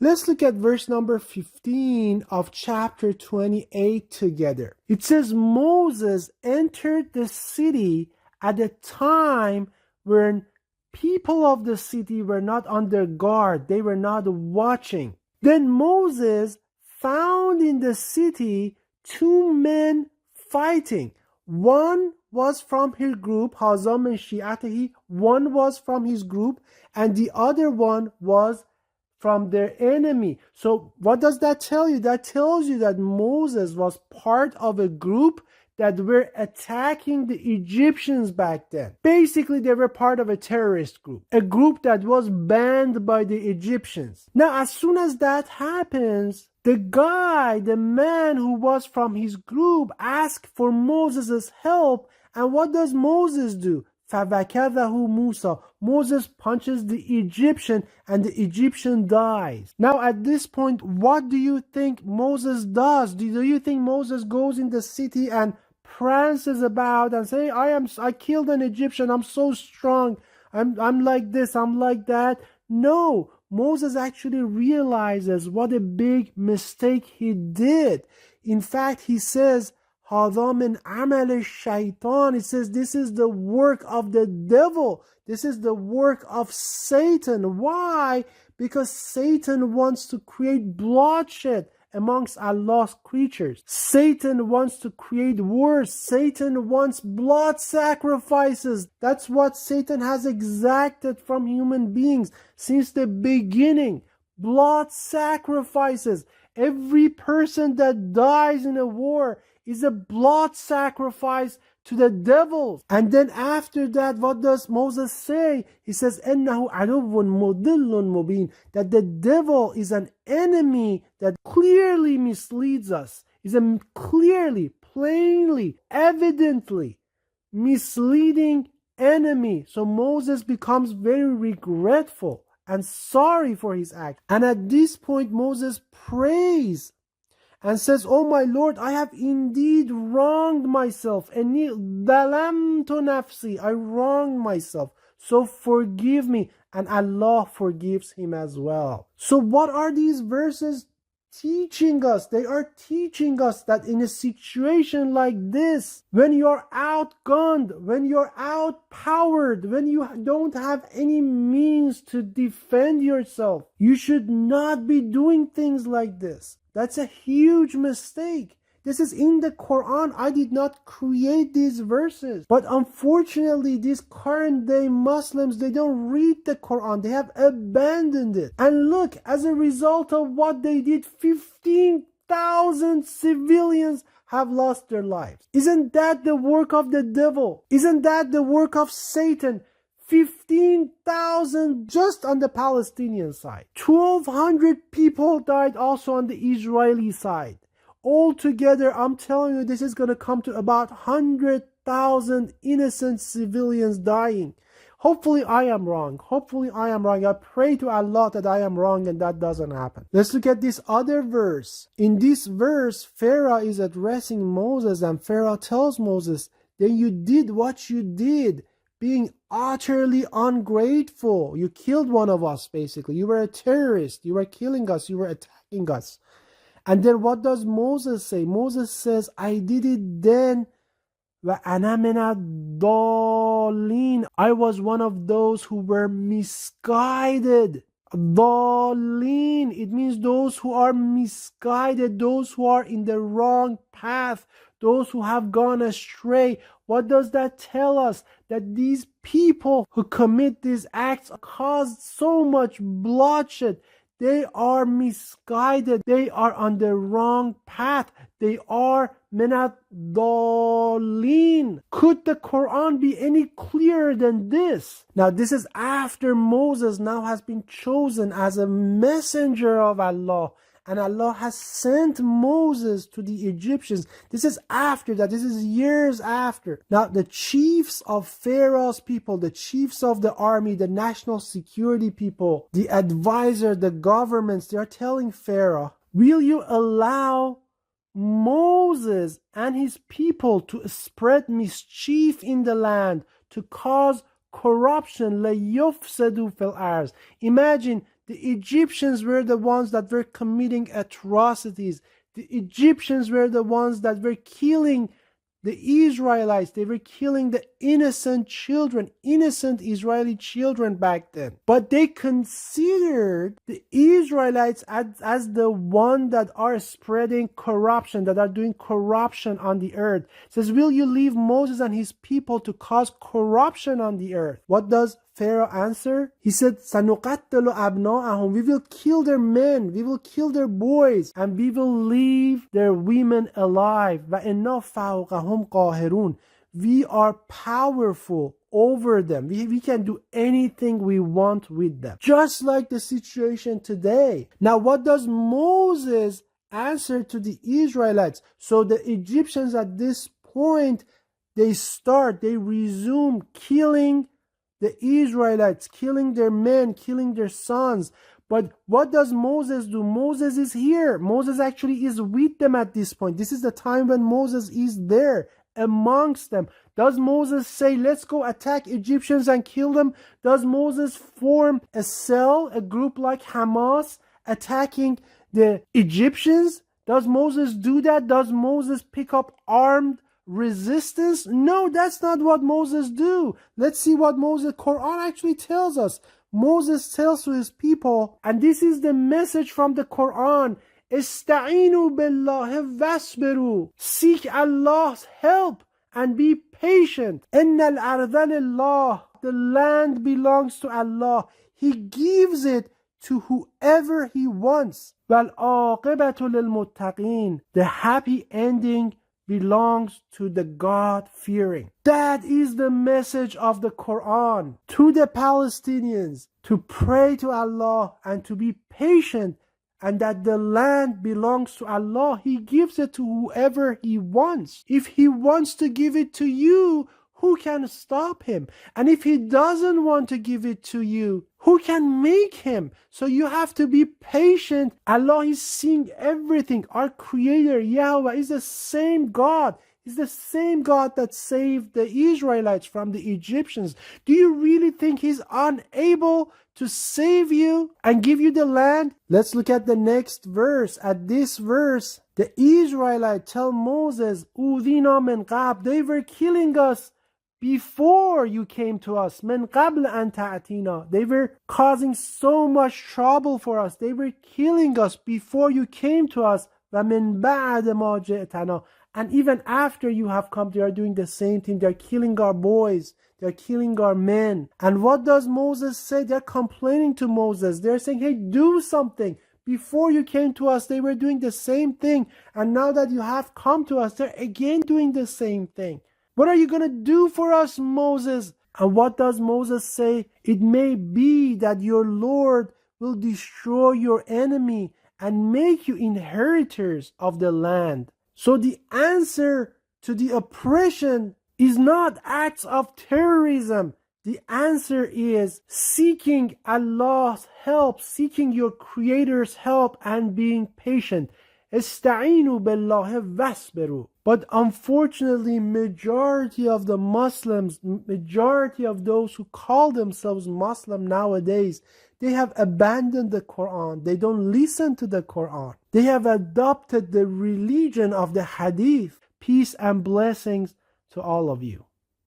Let's look at verse number 15 of chapter 28 together. It says, Moses entered the city at a time when people of the city were not under guard. They were not watching. Then Moses found in the city two men fighting. One was from his group, Hazam and Shi'atahi. One was from his group, and the other one was from their enemy. So what does that tell you? That tells you that Moses was part of a group that were attacking the Egyptians back then. Basically, they were part of a terrorist group, a group that was banned by the Egyptians. Now, as soon as that happens, the man who was from his group asked for Moses' help. And what does Moses do? فَوَكَذَهُ Musa. Moses punches the Egyptian and the Egyptian dies. Now at this point, what do you think Moses does? Do you think Moses goes in the city and prances about and say, I killed an Egyptian, I'm so strong, I'm like this, I'm like that? No, Moses actually realizes what a big mistake he did. In fact, he says, هَذَا مِنْ عَمَلِ الشَّيْطَانِ. It says this is the work of the devil. This is the work of Satan. Why? Because Satan wants to create bloodshed amongst Allah's creatures. Satan wants to create wars. Satan wants blood sacrifices. That's what Satan has exacted from human beings since the beginning. Blood sacrifices. Every person that dies in a war is a blood sacrifice to the devil. And then after that, what does Moses say? He says, إِنَّهُ عَدُوٌّ مُضِلٌّ مُبِينٌ. That the devil is an enemy that clearly misleads us. Is a clearly, plainly, evidently misleading enemy. So Moses becomes very regretful and sorry for his act. And at this point, Moses prays and says, Oh my Lord, I have indeed wronged myself. إِنِّي ظَلَمْتُ نَفْسِي. I wronged myself. So forgive me. And Allah forgives him as well. So what are these verses teaching us? They are teaching us that in a situation like this, when you're outgunned, when you're outpowered, when you don't have any means to defend yourself, you should not be doing things like this. That's a huge mistake. This is in the Quran. I did not create these verses. But unfortunately, these current day Muslims, they don't read the Quran. They have abandoned it. And look, as a result of what they did, 15,000 civilians have lost their lives. Isn't that the work of the devil? Isn't that the work of Satan? 15,000 just on the Palestinian side. 1,200 people died also on the Israeli side. Altogether, I'm telling you, this is going to come to about 100,000 innocent civilians dying. Hopefully I am wrong. Hopefully I am wrong. I pray to Allah that I am wrong and that doesn't happen. Let's look at this other verse. In this verse, Pharaoh is addressing Moses, and Pharaoh tells Moses, then you did what you did, being utterly ungrateful. You killed one of us, basically. You were a terrorist. You were killing us. You were attacking us. And then what does Moses say? Moses says, I did it then. وَأَنَا مِنَ الضَّالِّينَ. I was one of those who were misguided. ضَالِّينَ. It means those who are misguided, those who are in the wrong path, those who have gone astray. What does that tell us? That these people who commit these acts cause so much bloodshed. They are misguided. They are on the wrong path. They are minad dallin. Could the Quran be any clearer than this? Now this is after Moses now has been chosen as a messenger of Allah. And Allah has sent Moses to the Egyptians. This is after that. This is years after. Now, the chiefs of Pharaoh's people, the chiefs of the army, the national security people, the advisor, the governments, they are telling Pharaoh, will you allow Moses and his people to spread mischief in the land, to cause corruption? لَيُفْسَدُوا فِي الْأَرْضِ. Imagine The Egyptians were the ones that were committing atrocities. The Egyptians were the ones that were killing the Israelites. They were killing the innocent children, innocent Israeli children back then. But they considered the Israelites as the one that are spreading corruption, that are doing corruption on the earth. It says, will you leave Moses and his people to cause corruption on the earth? What does Pharaoh answer? He said, سَنُقَتِّلُ أَبْنَاءَهُم. We will kill their men, we will kill their boys, and we will leave their women alive. وَإِنَّا فَوْقَهُمْ قَاهِرُونَ. We are powerful over them. We can do anything we want with them. Just like the situation today. Now, what does Moses answer to the Israelites? So the Egyptians at this point, they resume killing the Israelites, killing their men, killing their sons. But what does Moses do? Moses is here. Moses actually is with them at this point. This is the time when Moses is there amongst them. Does Moses say, let's go attack Egyptians and kill them? Does Moses form a cell, a group like Hamas, attacking the Egyptians? Does Moses do that? Does Moses pick up armed resistance? No, that's not what Moses do. Let's see what Quran actually tells us. Moses tells to his people, and this is the message from the Quran, Ista'inu billahi wasbiru. Seek Allah's help and be patient. Innal arda lillah. The land belongs to Allah. He gives it to whoever He wants. Wal aqibatu lil muttaqin. The happy ending belongs to the God-fearing. That is the message of the Quran to the Palestinians, to pray to Allah and to be patient, and that the land belongs to Allah. He gives it to whoever He wants. If He wants to give it to you, who can stop Him? And if He doesn't want to give it to you, who can make Him? So you have to be patient. Allah is seeing everything. Our Creator, Yahweh, is the same God. He's the same God that saved the Israelites from the Egyptians. Do you really think He's unable to save you and give you the land? Let's look at the next verse. At this verse, the Israelites tell Moses, Udina min qab. They were killing us before you came to us. Min qabl an ta'atina. They were causing so much trouble for us. They were killing us before you came to us. Wa min ba'd ma ji'tana. And even after you have come, they are doing the same thing. They're killing our boys. They're killing our men. And what does Moses say? They're complaining to Moses. They're saying, hey, do something. Before you came to us, they were doing the same thing. And now that you have come to us, they're again doing the same thing. What are you going to do for us, Moses? And what does Moses say? It may be that your Lord will destroy your enemy and make you inheritors of the land. So the answer to the oppression is not acts of terrorism. The answer is seeking Allah's help, seeking your Creator's help, and being patient. Ista'inu billahi wasbiru. But unfortunately, majority of the Muslims, majority of those who call themselves Muslim nowadays, they have abandoned the Quran. They don't listen to the Quran. They have adopted the religion of the Hadith. Peace and blessings to all of you.